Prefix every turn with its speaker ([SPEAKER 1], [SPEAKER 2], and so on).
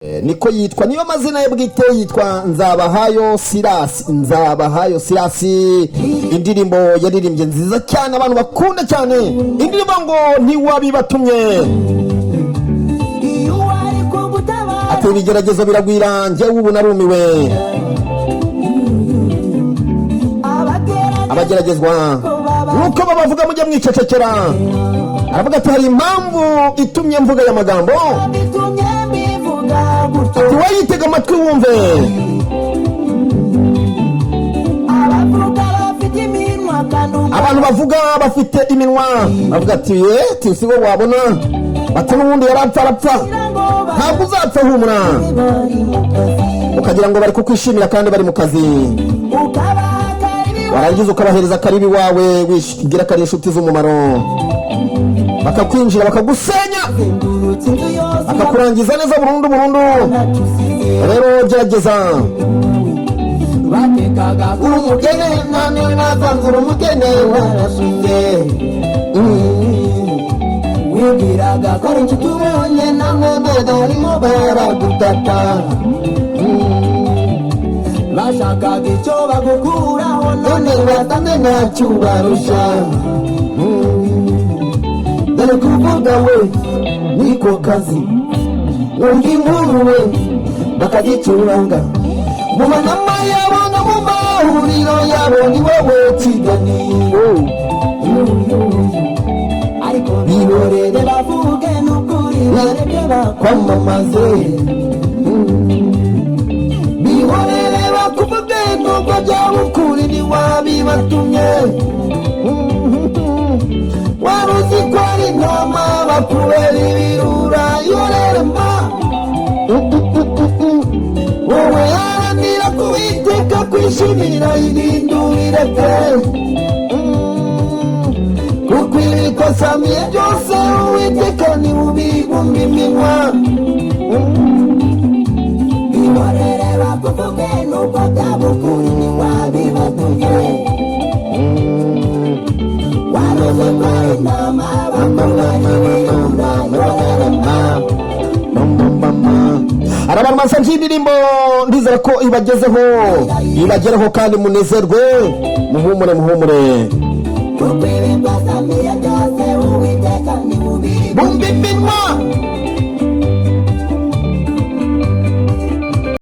[SPEAKER 1] niko yitwa, niyo mazina ye bwite, yitwa Nzabahayo Silas. Indirimbo yaririmbye nziza cyane abantu bakunda cyane, indirimbo ngo ntiwabibatumye. Ati ibigeragezo biragwira njye ubu narumiwe, abageragezwa nuko babavuga mujye mwicecekera. Aravuga ati hari impamvu itumye mvuga aya magambo, ati wayitega amatwi wumve. Abantu bavuga bafite iminwa, bavuga ati si wowe wabona, bati n'ubundi yarapfa ntabwo uzapfa humura. Ukagira ngo bari kukwishimira kandi bari mu kazi, warangiza ukabahereza karibi wawe wishigira kari inshuti z'umumaro, bakakwinjira bakagusenya, bakakurangiza neza burundu. Rero gerageza umugene nane navanzura umugene warashinge, wibwiraga ko ari inshuti ubonye namwe barimo baragutata, bashakaga icyo bagukuraho none batanze ntacyo ubarusha. Dore kuvuga we niko kazi, wumva inkuru we bakagicuranga mu manama yabo no mu mahuriro yabo, ni wowe kiganiro. Ariko bihorere bavuge n'ukuri, bareke bakwamamaze, bihorere bakuvuge n'ubwo byaba ukuri ntiwabibatumye. Wari uzi ko ari intama bakubera ibirura, yorerema wowe haranira kuwiteka kwishimira ibindurire pe, kuko ibikosamiye byose uwiteka ni ubigumba iminwa. Bihorere bakuvuge n'ubwo byaba ukuri ntiwabibatumye. Arabarumasa indirimbo ndizera ko ibageraho kandi munezerwe, muhumure.